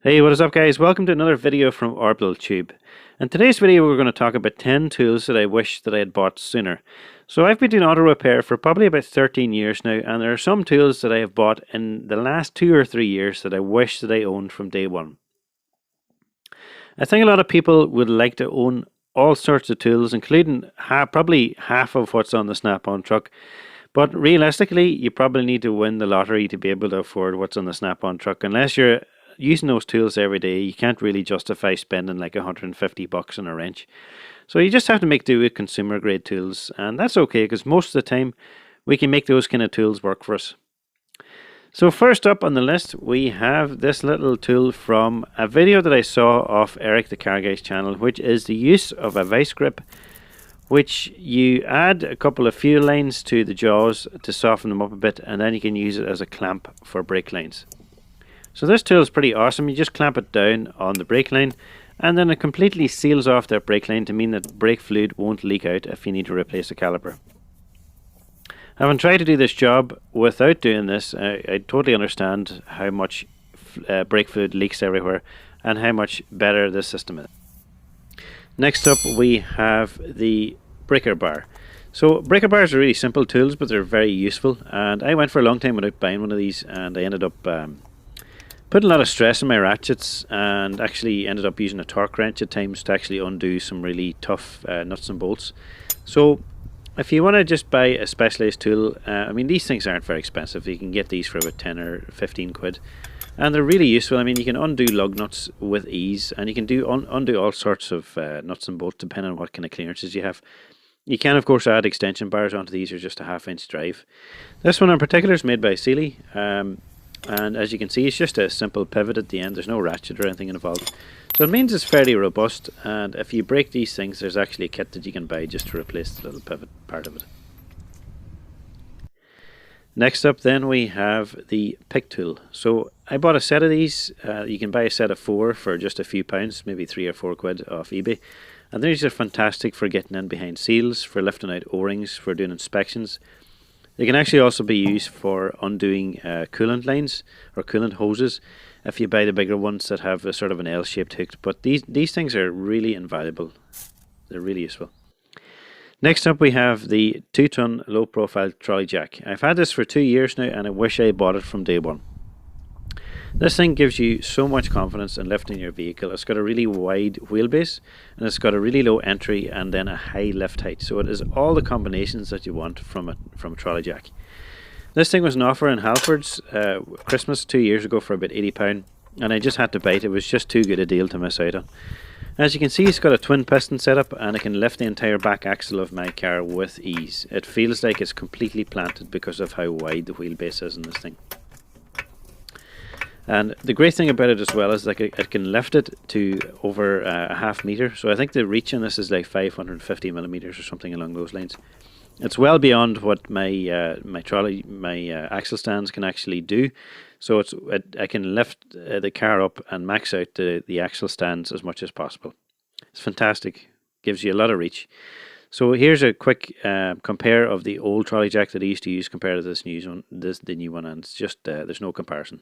Hey, what is up guys? Welcome to another video from Orbital Tube. In today's video we're going to talk about 10 tools that I wish that I had bought sooner. So I've been doing auto repair for probably about 13 years now, and there are some tools that I have bought in the last 2 or 3 years that I wish that I owned from day one. I think a lot of people would like to own all sorts of tools, including probably half of what's on the Snap-on truck. But realistically, you probably need to win the lottery to be able to afford what's on the Snap-on truck. Unless you're using those tools every day, you can't really justify spending like $150 on a wrench. So you just have to make do with consumer grade tools, and that's okay because most of the time we can make those kind of tools work for us. So first up on the list we have this little tool from a video that I saw off Eric the Car Guy's channel, which is the use of a vice grip, which you add a couple of fuel lines to the jaws to soften them up a bit, and then you can use it as a clamp for brake lines. So this tool is pretty awesome. You just clamp it down on the brake line, and then it completely seals off that brake line to mean that brake fluid won't leak out if you need to replace a caliper. Having tried to do this job without doing this, I totally understand how much brake fluid leaks everywhere and how much better this system is. Next up we have the breaker bar. So breaker bars are really simple tools, but they're very useful, and I went for a long time without buying one of these, and I ended up putting a lot of stress on my ratchets, and actually ended up using a torque wrench at times to actually undo some really tough nuts and bolts. So if you want to just buy a specialized tool, I mean, these things aren't very expensive. You can get these for about 10 or 15 quid, and they're really useful. I mean, you can undo lug nuts with ease, and you can undo all sorts of nuts and bolts depending on what kind of clearances you have. You can of course add extension bars onto these, or just a 1/2 inch drive. This one in particular is made by Sealy, and as you can see, it's just a simple pivot at the end. There's no ratchet or anything involved, so it means it's fairly robust, and if you break these things, there's actually a kit that you can buy just to replace the little pivot part of it. Next up then we have the pick tool. So I bought a set of these. You can buy a set of 4 for just a few pounds, maybe 3 or 4 quid off eBay, and these are fantastic for getting in behind seals, for lifting out O-rings, for doing inspections. They can actually also be used for undoing coolant lines or coolant hoses if you buy the bigger ones that have a sort of an L-shaped hook. But these things are really invaluable. They're really useful. Next up we have the 2-ton low profile trolley jack. I've had this for 2 years now, and I wish I bought it from day one. This thing gives you so much confidence in lifting your vehicle. It's got a really wide wheelbase, and it's got a really low entry and then a high lift height. So it is all the combinations that you want from a trolley jack. This thing was an offer in Halfords Christmas 2 years ago for about £80, and I just had to buy it. It was just too good a deal to miss out on. As you can see, it's got a twin piston setup, and it can lift the entire back axle of my car with ease. It feels like it's completely planted because of how wide the wheelbase is in this thing. And the great thing about it as well is like it can lift it to over a 1/2 meter. So I think the reach in this is like 550 millimeters or something along those lines. It's well beyond what my axle stands can actually do. So I can lift the car up and max out the axle stands as much as possible. It's fantastic. Gives you a lot of reach. So here's a quick compare of the old trolley jack that I used to use compared to this new one. The new one, and it's just there's no comparison.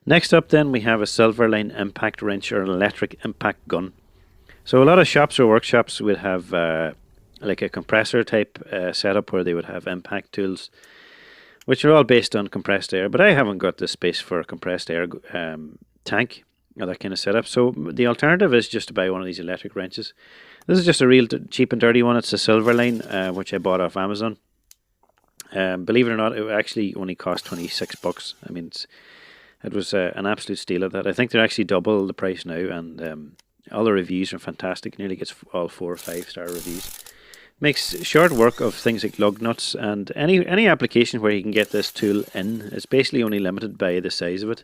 Next up then we have a Silverline impact wrench, or an electric impact gun. So a lot of shops or workshops would have like a compressor type setup where they would have impact tools, which are all based on compressed air, but I haven't got the space for a compressed air tank or that kind of setup. So the alternative is just to buy one of these electric wrenches. This is just a real cheap and dirty one. It's a Silverline, which I bought off Amazon. Believe it or not, it actually only cost $26. I mean, it was an absolute steal of that. I think they're actually double the price now, and all the reviews are fantastic. Nearly gets all 4 or 5 star reviews. Makes short work of things like lug nuts, and any application where you can get this tool in. It's basically only limited by the size of it.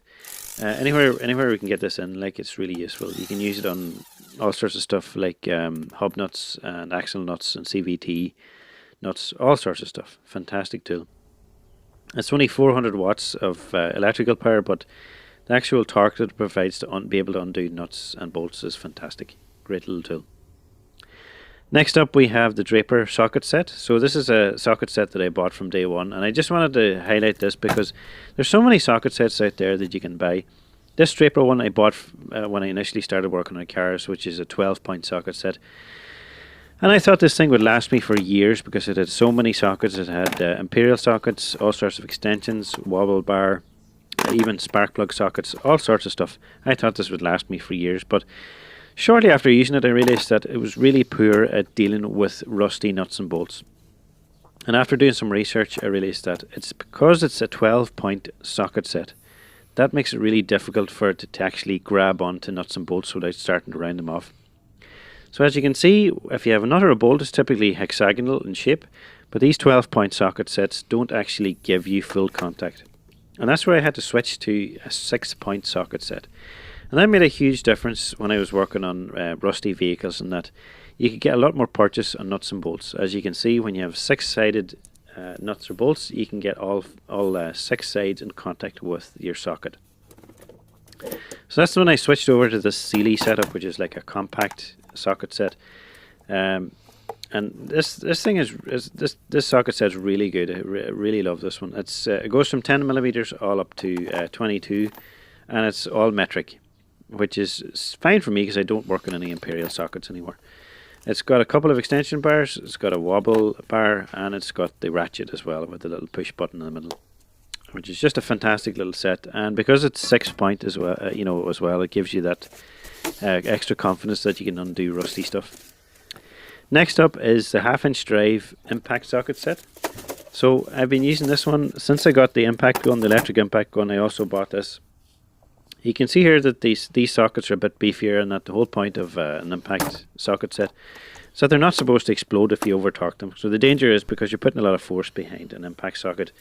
Anywhere we can get this in, like, it's really useful. You can use it on all sorts of stuff like hub nuts and axle nuts and CVT nuts, all sorts of stuff. Fantastic tool. It's only 400 watts of electrical power, but the actual torque that it provides to be able to undo nuts and bolts is fantastic. Great little tool. Next up we have the Draper socket set. So this is a socket set that I bought from day one, and I just wanted to highlight this because there's so many socket sets out there that you can buy. This Draper one I bought when I initially started working on cars, which is a 12-point socket set. And I thought this thing would last me for years because it had so many sockets. It had imperial sockets, all sorts of extensions, wobble bar, even spark plug sockets, all sorts of stuff. I thought this would last me for years, but shortly after using it I realised that it was really poor at dealing with rusty nuts and bolts. And after doing some research I realised that it's because it's a 12-point socket set. That makes it really difficult for it to actually grab onto nuts and bolts without starting to round them off. So as you can see, if you have a nut or a bolt, it's typically hexagonal in shape, but these 12-point socket sets don't actually give you full contact. And that's where I had to switch to a 6-point socket set. And that made a huge difference when I was working on rusty vehicles, in that you could get a lot more purchase on nuts and bolts. As you can see, when you have 6-sided nuts or bolts, you can get all 6 sides in contact with your socket. So that's when I switched over to this Sealy setup, which is like a compact socket set. And this thing is this socket set is really good. I really love this one. It goes from 10mm all up to 22, and it's all metric, which is fine for me because I don't work on any imperial sockets anymore. It's got a couple of extension bars, it's got a wobble bar, and it's got the ratchet as well with the little push button in the middle, which is just a fantastic little set. And because it's 6-point as well, it gives you that extra confidence that you can undo rusty stuff. Next up is the 1/2-inch drive impact socket set. So I've been using this one since I got the impact gun, the electric impact gun. I also bought this. You can see here that these sockets are a bit beefier, and that the whole point of an impact socket set is that they're not supposed to explode if you over torque them. So the danger is, because you're putting a lot of force behind an impact socket,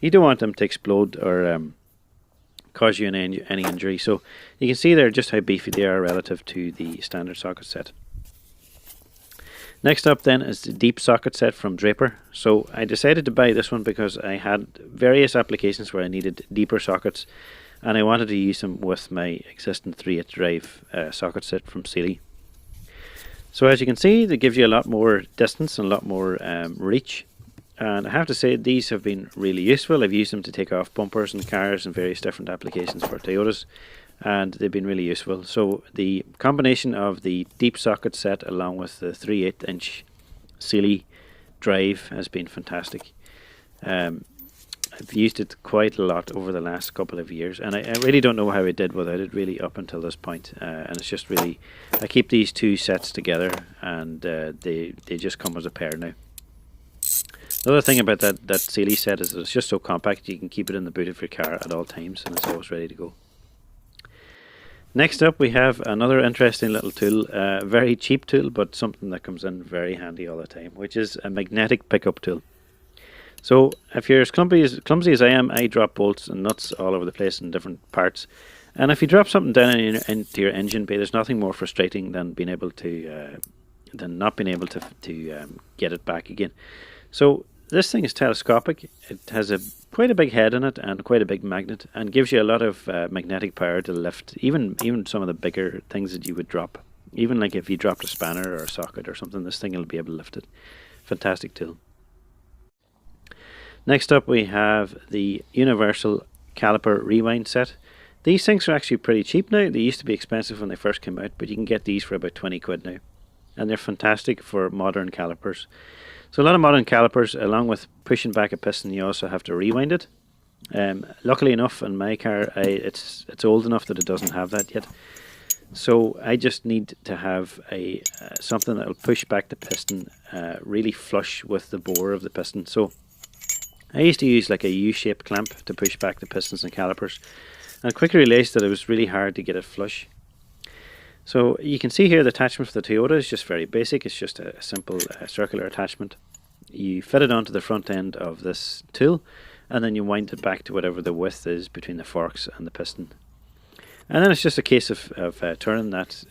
you don't want them to explode or cause you any injury. So you can see there just how beefy they are relative to the standard socket set. Next up then is the deep socket set from Draper. So I decided to buy this one because I had various applications where I needed deeper sockets, and I wanted to use them with my existing 3/8 drive socket set from Sealy. So as you can see, they give you a lot more distance and a lot more reach, and I have to say these have been really useful. I've used them to take off bumpers and cars and various different applications for Toyotas, and they've been really useful. So the combination of the deep socket set along with the 3/8-inch Sealy drive has been fantastic. I've used it quite a lot over the last couple of years, and I really don't know how I did without it really up until this point. And it's just really, I keep these two sets together, and they just come as a pair now. The other thing about that Sealy set is that it's just so compact. You can keep it in the boot of your car at all times, and it's always ready to go. Next up we have another interesting little tool, a very cheap tool, but something that comes in very handy all the time, which is a magnetic pickup tool. So if you're as clumsy as I am, I drop bolts and nuts all over the place in different parts. And if you drop something down into your engine bay, there's nothing more frustrating than not being able to get it back again. So this thing is telescopic. It has quite a big head in it and quite a big magnet, and gives you a lot of magnetic power to lift even some of the bigger things that you would drop. Even like if you dropped a spanner or a socket or something, this thing will be able to lift it. Fantastic tool. Next up we have the universal caliper rewind set. These things are actually pretty cheap now. They used to be expensive when they first came out, but you can get these for about 20 quid now. And they're fantastic for modern calipers. So a lot of modern calipers, along with pushing back a piston, you also have to rewind it. Luckily enough, in my car, it's old enough that it doesn't have that yet. So I just need to have something that will push back the piston really flush with the bore of the piston. So I used to use like a U-shaped clamp to push back the pistons and calipers, and quickly realised that it was really hard to get it flush. So you can see here the attachment for the Toyota is just very basic. It's just a simple circular attachment. You fit it onto the front end of this tool, and then you wind it back to whatever the width is between the forks and the piston. And then it's just a case of turning that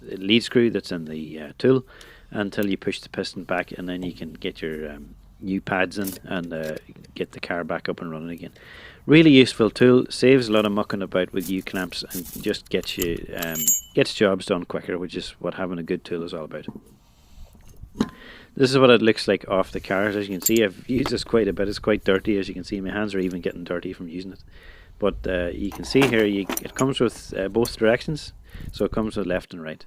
lead screw that's in the tool until you push the piston back, and then you can get your new pads in and get the car back up and running again. Really useful tool, saves a lot of mucking about with U-clamps, and just gets you gets jobs done quicker, which is what having a good tool is all about. This is what it looks like off the cars. As you can see, I've used this quite a bit. It's quite dirty, as you can see. My hands are even getting dirty from using it. But you can see here, it comes with both directions, so it comes with left and right.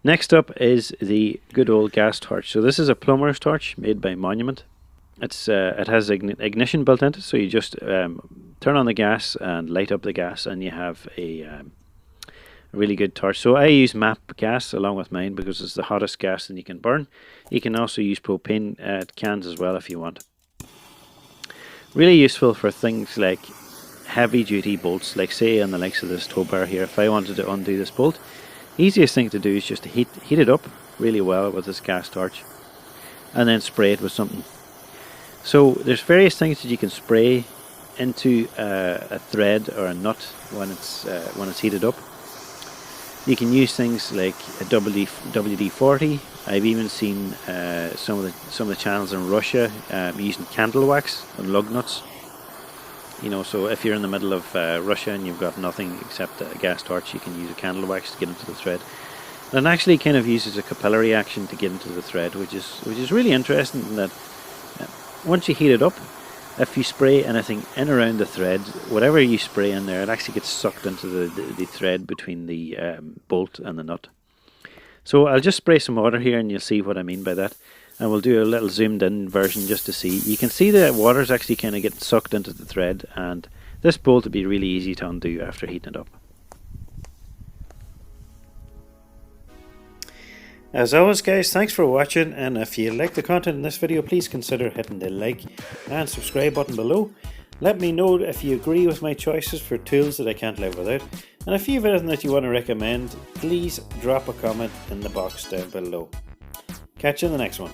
Next up is the good old gas torch. So this is a plumber's torch made by Monument. It has ignition built into it, so you just turn on the gas and light up the gas, and you have a really good torch. So I use MAP gas along with mine because it's the hottest gas that you can burn. You can also use propane cans as well if you want. Really useful for things like heavy duty bolts, like say on the likes of this tow bar here. If I wanted to undo this bolt, easiest thing to do is just to heat it up really well with this gas torch and then spray it with something. So there's various things that you can spray into a thread or a nut when it's heated up. You can use things like a WD-40. I've even seen some of the channels in Russia using candle wax on lug nuts. You know, so if you're in the middle of Russia and you've got nothing except a gas torch, you can use a candle wax to get into the thread. And it actually kind of uses a capillary action to get into the thread, which is really interesting in that once you heat it up, if you spray anything in around the thread, whatever you spray in there, it actually gets sucked into the thread between the bolt and the nut. So I'll just spray some water here and you'll see what I mean by that. And we'll do a little zoomed in version just to see. You can see the water's actually kind of getting sucked into the thread, and this bolt would be really easy to undo after heating it up. As always guys, thanks for watching, and if you like the content in this video, please consider hitting the like and subscribe button below. Let me know if you agree with my choices for tools that I can't live without, and if you have anything that you want to recommend, please drop a comment in the box down below. Catch you in the next one.